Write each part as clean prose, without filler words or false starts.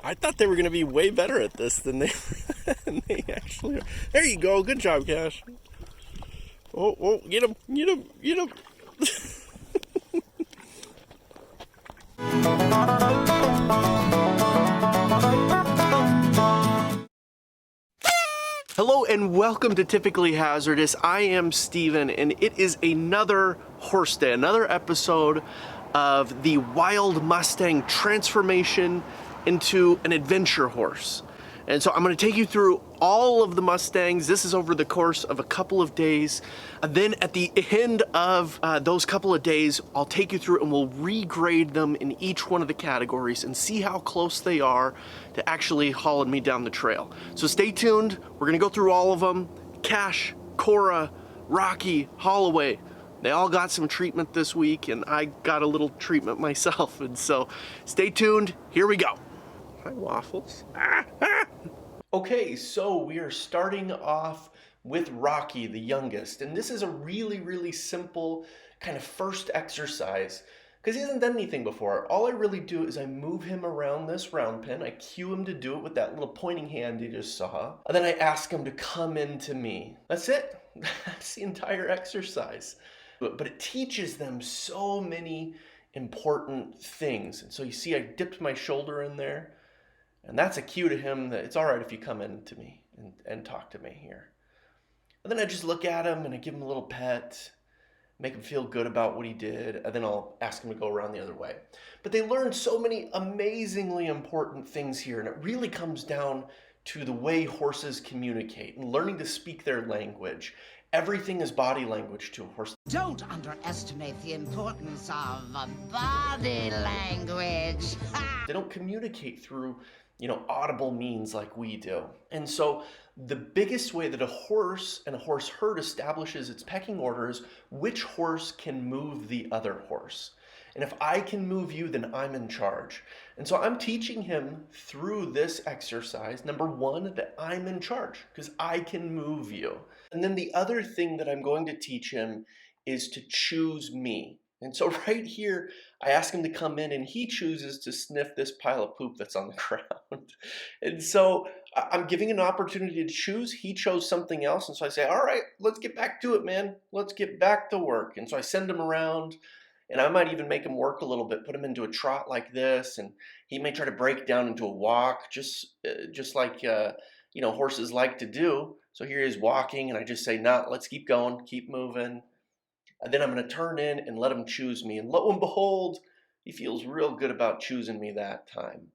I thought they were going to be way better at this than they actually are. There you go. Good job, Cash. Oh, get him, get him, get him. Hello and welcome to Typically Hazardous. I am Steven and it is another horse day, another episode of the Wild Mustang transformation into an adventure horse. And so I'm going to take you through all of the Mustangs. This is over the course of a couple of days. And then at the end of those couple of days, I'll take you through and we'll regrade them in each one of the categories and see how close they are to actually hauling me down the trail. So stay tuned. We're going to go through all of them. Cash, Cora, Rocky, Holloway. They all got some treatment this week and I got a little treatment myself. And so stay tuned. Here we go. Hi, Waffles. Okay, so we are starting off with Rocky, the youngest. And this is a really simple kind of first exercise because he hasn't done anything before. All I really do is I move him around this round pen. I cue him to do it with that little pointing hand you just saw. And then I ask him to come into me. That's it. That's the entire exercise. But it teaches them so many important things. And so you see I dipped my shoulder in there. And that's a cue to him that it's all right if you come in to me and talk to me here. And then I just look at him and I give him a little pet, make him feel good about what he did, and then I'll ask him to go around the other way. But they learn so many amazingly important things here, and it really comes down to the way horses communicate and learning to speak their language. Everything is body language to a horse. Don't underestimate the importance of body language. They don't communicate through audible means like we do. And so the biggest way that a horse and a horse herd establishes its pecking order is which horse can move the other horse. And if I can move you, then I'm in charge. And so I'm teaching him through this exercise, number one, that I'm in charge because I can move you. And then the other thing that I'm going to teach him is to choose me. And so right here, I ask him to come in and he chooses to sniff this pile of poop that's on the ground. And so I'm giving an opportunity to choose. He chose something else. And so I say, all right, let's get back to it, man. Let's get back to work. And so I send him around and I might even make him work a little bit, put him into a trot like this. And he may try to break down into a walk, just like, horses like to do. So here he is walking and I just say, no, let's keep going, keep moving. And then I'm going to turn in and let him choose me. And lo and behold, he feels real good about choosing me that time.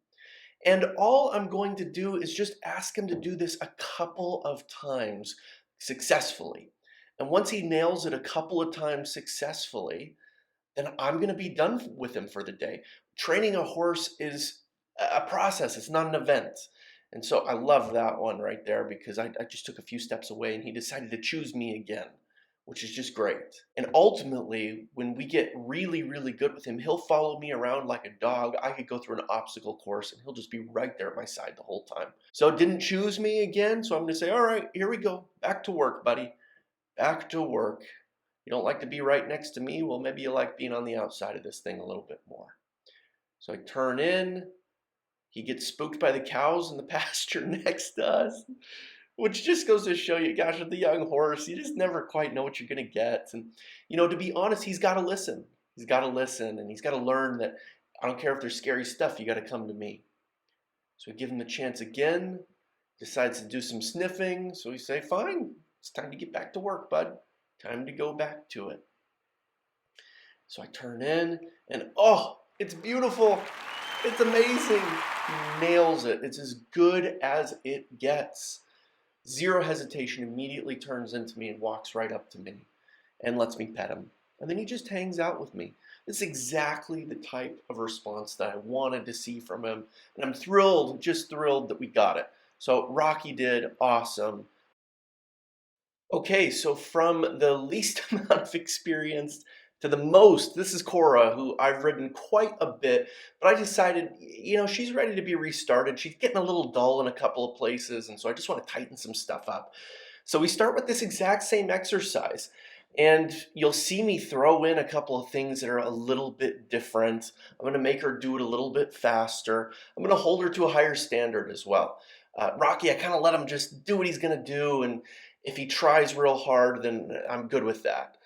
And all I'm going to do is just ask him to do this a couple of times successfully. And once he nails it a couple of times successfully, then I'm going to be done with him for the day. Training a horse is a process. It's not an event. And so I love that one right there because I just took a few steps away and he decided to choose me again, which is just great. And ultimately, when we get really good with him, he'll follow me around like a dog. I could go through an obstacle course and he'll just be right there at my side the whole time. So didn't choose me again, so I'm gonna say, all right, here we go. Back to work, buddy. Back to work. You don't like to be right next to me? Well, maybe you like being on the outside of this thing a little bit more. So I turn in. He gets spooked by the cows in the pasture next to us. Which just goes to show you, gosh, with the young horse, you just never quite know what you're going to get. And, to be honest, he's got to listen. He's got to listen, and he's got to learn that I don't care if there's scary stuff, you got to come to me. So we give him the chance again, decides to do some sniffing. So we say, fine, it's time to get back to work, bud. Time to go back to it. So I turn in, and oh, it's beautiful. It's amazing. He nails it. It's as good as it gets. Zero hesitation, immediately turns into me and walks right up to me and lets me pet him. And then he just hangs out with me. It's exactly the type of response that I wanted to see from him. And I'm thrilled, just thrilled that we got it. So Rocky did awesome. Okay, so from the least amount of experience to the most, this is Cora, who I've ridden quite a bit, but I decided, she's ready to be restarted. She's getting a little dull in a couple of places, and so I just want to tighten some stuff up. So we start with this exact same exercise, And you'll see me throw in a couple of things that are a little bit different. I'm going to make her do it a little bit faster. I'm going to hold her to a higher standard as well. Rocky, I kind of let him just do what he's going to do. And if he tries real hard, then I'm good with that.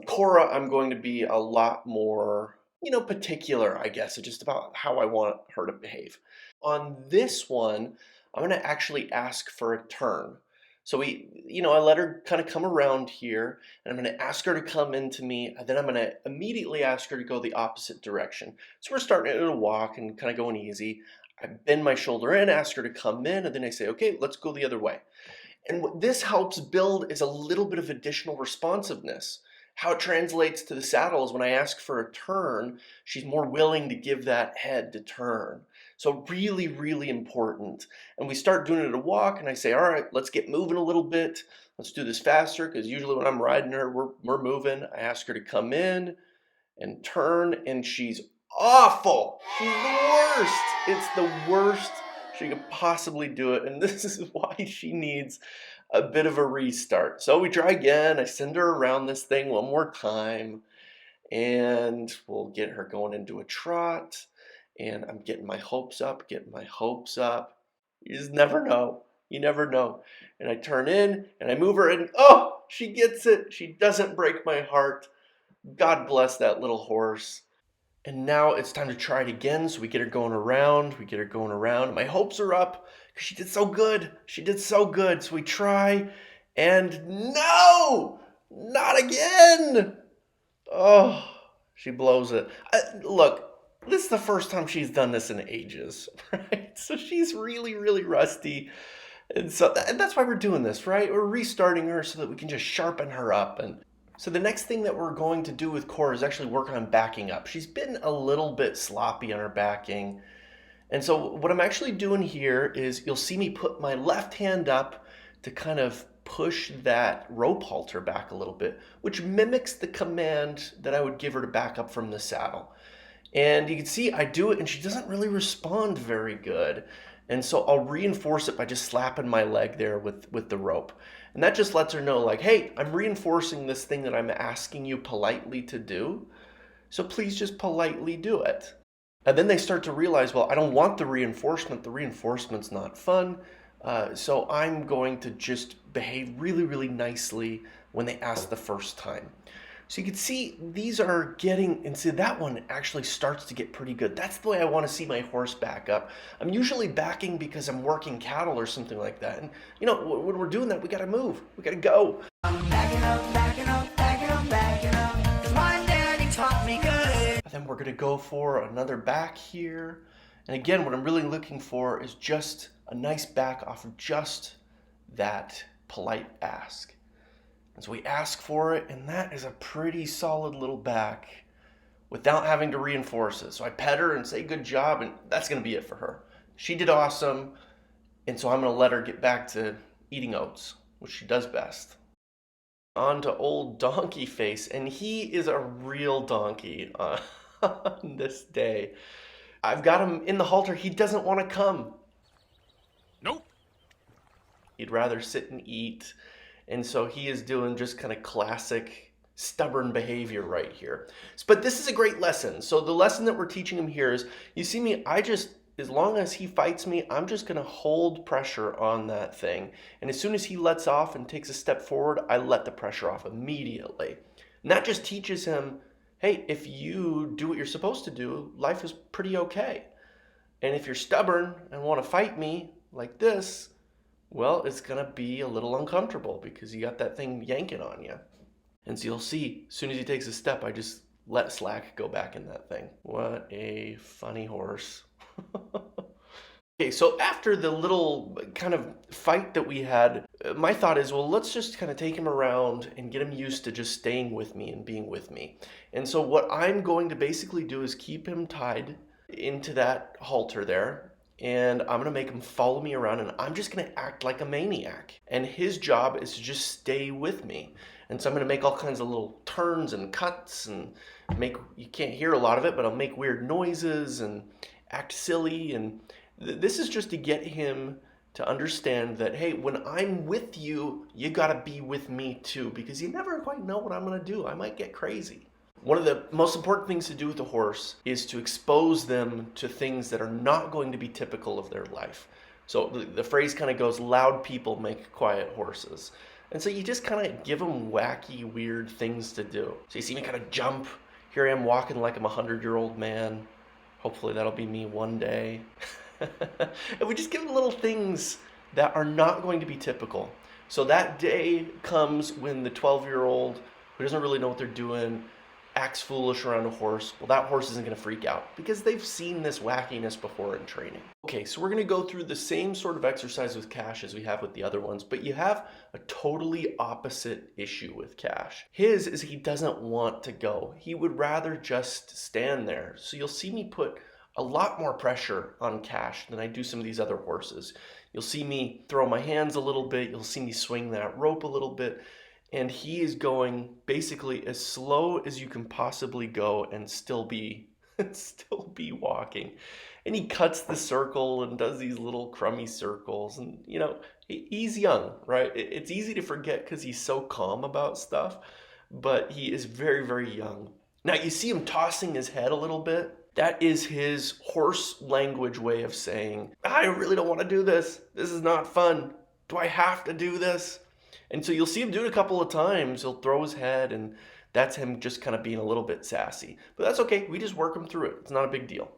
Cora, I'm going to be a lot more, particular, I guess, just about how I want her to behave. On this one, I'm going to actually ask for a turn. So I let her kind of come around here, and I'm going to ask her to come into me, and then I'm going to immediately ask her to go the opposite direction. So we're starting to walk and kind of going easy. I bend my shoulder in, ask her to come in, and then I say, okay, let's go the other way. And what this helps build is a little bit of additional responsiveness. How it translates to the saddle is when I ask for a turn, she's more willing to give that head to turn. So really, really important. And we start doing it at a walk, and I say, all right, let's get moving a little bit. Let's do this faster, because usually when I'm riding her, we're moving. I ask her to come in and turn, and she's awful. She's the worst. It's the worst she could possibly do it, and this is why she needs a bit of a restart. So we try again. I send her around this thing one more time, and we'll get her going into a trot, and I'm getting my hopes up. You just never know. You never know. And I turn in, and I move her, and oh, she gets it. She doesn't break my heart. God bless that little horse. And now it's time to try it again. So we get her going around. My hopes are up because she did so good. So we try, and no, not again. Oh, she blows it. Look, this is the first time she's done this in ages, right? So she's really, really rusty. And that's why we're doing this, right? We're restarting her so that we can just sharpen her up. And so the next thing that we're going to do with Cora is actually work on backing up. She's been a little bit sloppy on her backing. And so what I'm actually doing here is you'll see me put my left hand up to kind of push that rope halter back a little bit, which mimics the command that I would give her to back up from the saddle. And you can see I do it, and she doesn't really respond very good. And so I'll reinforce it by just slapping my leg there with the rope. And that just lets her know, like, hey, I'm reinforcing this thing that I'm asking you politely to do. So please just politely do it. And then they start to realize, well, I don't want the reinforcement. The reinforcement's not fun. So I'm going to just behave really, really nicely when they ask the first time. So you can see these are getting, and see that one actually starts to get pretty good. That's the way I want to see my horse back up. I'm usually backing because I'm working cattle or something like that. And when we're doing that, we got to move. We got to go. I'm backing up. 'Cause my daddy taught me good. And then we're going to go for another back here. And again, what I'm really looking for is just a nice back off of just that polite ask. And so we ask for it, and that is a pretty solid little back without having to reinforce it. So I pet her and say good job, and that's going to be it for her. She did awesome, and so I'm going to let her get back to eating oats, which she does best. On to old Donkey Face, and he is a real donkey on this day. I've got him in the halter. He doesn't want to come. Nope. He'd rather sit and eat. And so he is doing just kind of classic stubborn behavior right here. But this is a great lesson. So the lesson that we're teaching him here is, you see me, as long as he fights me, I'm just going to hold pressure on that thing. And as soon as he lets off and takes a step forward, I let the pressure off immediately. And that just teaches him, hey, if you do what you're supposed to do, life is pretty okay. And if you're stubborn and want to fight me like this, well, it's going to be a little uncomfortable because you got that thing yanking on you. And so you'll see, as soon as he takes a step, I just let slack go back in that thing. What a funny horse. Okay, so after the little kind of fight that we had, my thought is, well, let's just kind of take him around and get him used to just staying with me and being with me. And so what I'm going to basically do is keep him tied into that halter there. And I'm going to make him follow me around, and I'm just going to act like a maniac. And his job is to just stay with me. And so I'm going to make all kinds of little turns and cuts and you can't hear a lot of it, but I'll make weird noises and act silly. And this is just to get him to understand that, hey, when I'm with you, you gotta be with me too, because you never quite know what I'm gonna do. I might get crazy. One of the most important things to do with a horse is to expose them to things that are not going to be typical of their life. So the phrase kind of goes, loud people make quiet horses. And so you just kind of give them wacky, weird things to do. So you see me kind of jump. Here I am walking like I'm a 100-year-old man. Hopefully that'll be me one day. And we just give them little things that are not going to be typical. So that day comes when the 12-year-old who doesn't really know what they're doing acts foolish around a horse. Well, that horse isn't going to freak out because they've seen this wackiness before in training. Okay, so we're going to go through the same sort of exercise with Cash as we have with the other ones, but you have a totally opposite issue with Cash. His is he doesn't want to go. He would rather just stand there. So you'll see me put a lot more pressure on Cash than I do some of these other horses. You'll see me throw my hands a little bit. You'll see me swing that rope a little bit. And he is going basically as slow as you can possibly go and still be walking. And he cuts the circle and does these little crummy circles. And, you know, he's young, right? It's easy to forget because he's so calm about stuff, but he is very, very young. Now, you see him tossing his head a little bit. That is his horse language way of saying, I really don't want to do this. This is not fun. Do I have to do this? And so you'll see him do it a couple of times. He'll throw his head, and that's him just kind of being a little bit sassy. But that's okay. We just work him through it. It's not a big deal.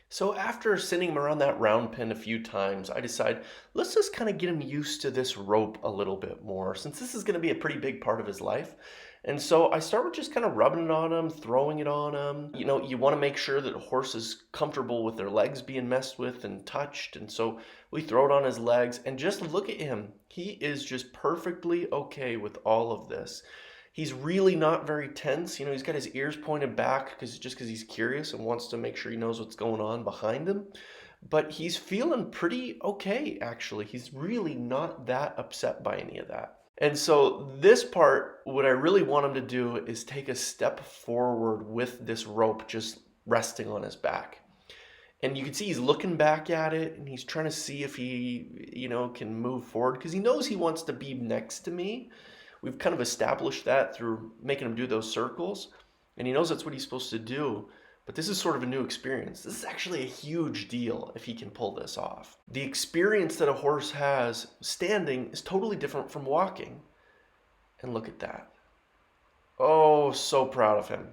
So after sending him around that round pen a few times, I decide, let's just kind of get him used to this rope a little bit more, since this is going to be a pretty big part of his life. And so I start with just kind of rubbing it on him, throwing it on him. You know, you want to make sure that a horse is comfortable with their legs being messed with and touched. And so we throw it on his legs, and just look at him. He is just perfectly okay with all of this. He's really not very tense. You know, he's got his ears pointed back because he's curious and wants to make sure he knows what's going on behind him. But he's feeling pretty okay, actually. He's really not that upset by any of that. And so this part, what I really want him to do is take a step forward with this rope just resting on his back. And you can see he's looking back at it, and he's trying to see if he, you know, can move forward because he knows he wants to be next to me. We've kind of established that through making him do those circles, and he knows that's what he's supposed to do. But this is sort of a new experience. This is actually a huge deal if he can pull this off. The experience that a horse has standing is totally different from walking. And look at that. Oh, so proud of him.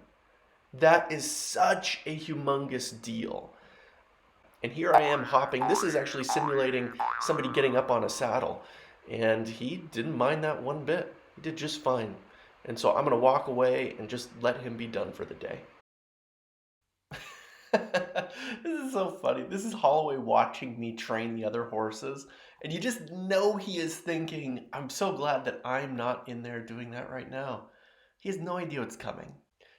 That is such a humongous deal. And here I am hopping. This is actually simulating somebody getting up on a saddle. And he didn't mind that one bit. He did just fine. And so I'm going to walk away and just let him be done for the day. This is so funny. This is Holloway watching me train the other horses. And you just know he is thinking, I'm so glad that I'm not in there doing that right now. He has no idea what's coming.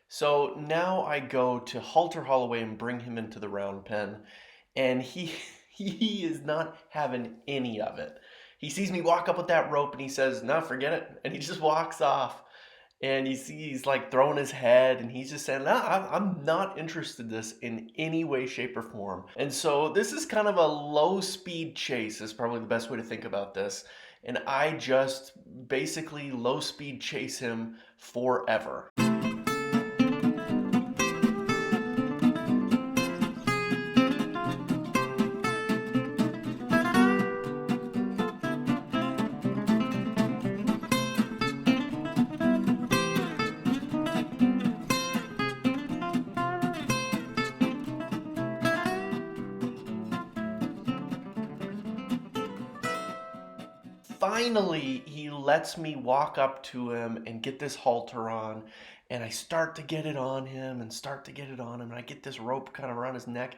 So now I go to halter Holloway and bring him into the round pen. And he is not having any of it. He sees me walk up with that rope and he says, no, forget it. And he just walks off. And you see he's like throwing his head and he's just saying, no, I'm not interested in this in any way, shape, or form. And so this is kind of a low speed chase is probably the best way to think about this. And I just basically low speed chase him forever. Finally, he lets me walk up to him and get this halter on, and I start to get it on him and I get this rope kind of around his neck,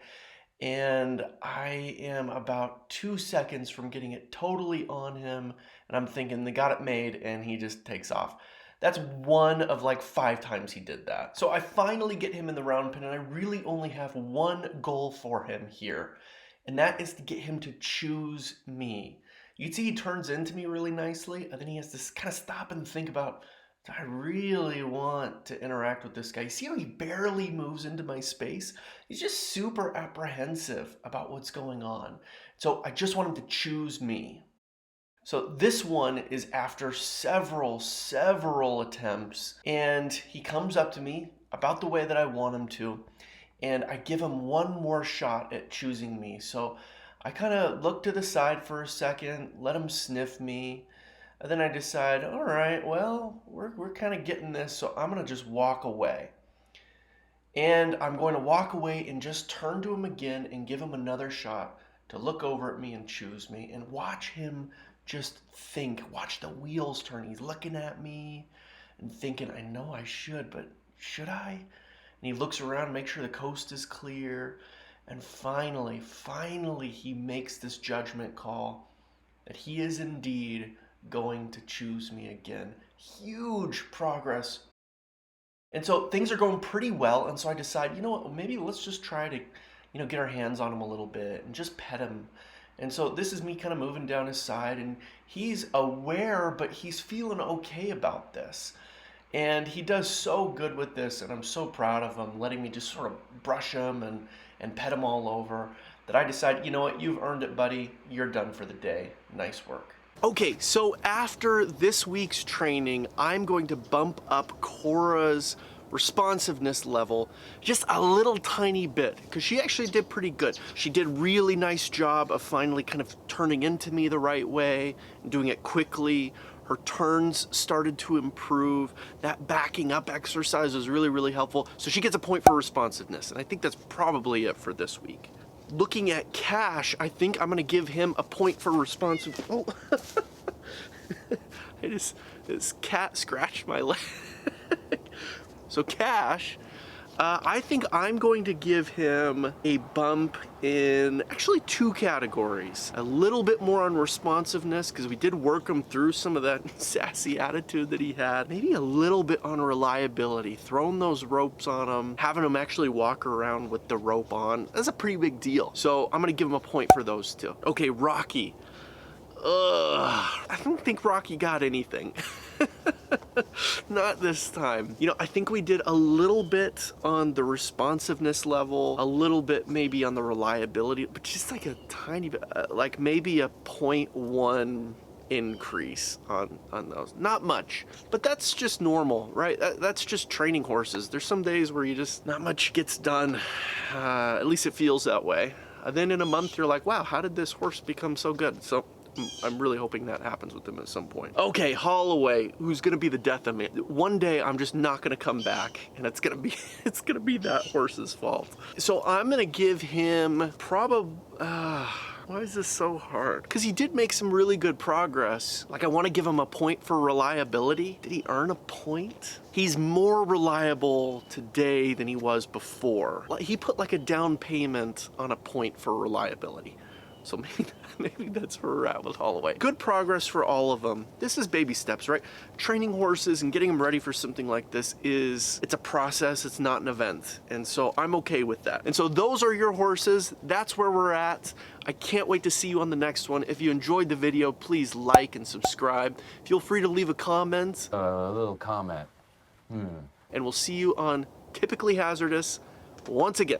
and I am about 2 seconds from getting it totally on him, and I'm thinking they got it made, and he just takes off. That's one of like 5 times he did that. So I finally get him in the round pen, and I really only have one goal for him here, and that is to get him to choose me. You can see he turns into me really nicely, and then he has to kind of stop and think about, I really want to interact with this guy. You see how he barely moves into my space? He's just super apprehensive about what's going on. So I just want him to choose me. So this one is after several attempts, and he comes up to me about the way that I want him to, and I give him one more shot at choosing me. So I kind of look to the side for a second, let him sniff me, and then I decide, all right, well, we're kind of getting this, so I'm going to just walk away. And I'm going to walk away and just turn to him again and give him another shot to look over at me and choose me, and watch him just think, watch the wheels turn. He's looking at me and thinking, I know I should, but should I? And he looks around, make sure the coast is clear, and finally he makes this judgment call that he is indeed going to choose me again. Huge progress. And so things are going pretty well, and so I decide, you know what, maybe let's just try to, get our hands on him a little bit and just pet him. And so this is me kind of moving down his side, and he's aware, but he's feeling okay about this. And he does so good with this, and I'm so proud of him, letting me just sort of brush him and pet him all over, that I decide, you know what, you've earned it, buddy. You're done for the day. Nice work. Okay, so after this week's training, I'm going to bump up Cora's responsiveness level just a little tiny bit, because she actually did pretty good. She did a really nice job of finally kind of turning into me the right way and doing it quickly. Her turns started to improve. That backing up exercise was really helpful. So she gets a point for responsiveness, and I think that's probably it for this week. Looking at Cash, I think I'm gonna give him a point for responsive. Oh, this cat scratched my leg. So Cash, I think I'm going to give him a bump in actually 2 categories. A little bit more on responsiveness, because we did work him through some of that sassy attitude that he had. Maybe a little bit on reliability, throwing those ropes on him, having him actually walk around with the rope on. That's a pretty big deal. So I'm gonna give him a point for those 2. Okay, Rocky. I don't think Rocky got anything. Not this time. I think we did a little bit on the responsiveness level, a little bit maybe on the reliability, but just like a tiny bit, like maybe a 0.1 increase on those. Not much, but that's just normal, right? That's just training horses. There's some days where not much gets done. At least it feels that way. And then in a month, you're like, wow, how did this horse become so good? So I'm really hoping that happens with him at some point. Okay, Holloway, who's gonna be the death of me. One day I'm just not gonna come back, and it's gonna be that horse's fault. So I'm gonna give him probably, why is this so hard? Because he did make some really good progress. Like, I want to give him a point for reliability. Did he earn a point? He's more reliable today than he was before. He put like a down payment on a point for reliability. So maybe that's where we're at with Holloway. Good progress for all of them. This is baby steps, right? Training horses and getting them ready for something like this it's a process, it's not an event. And so I'm okay with that. And so those are your horses. That's where we're at. I can't wait to see you on the next one. If you enjoyed the video, please like and subscribe. Feel free to leave a comment. A little comment. And we'll see you on Typically Hazardous once again.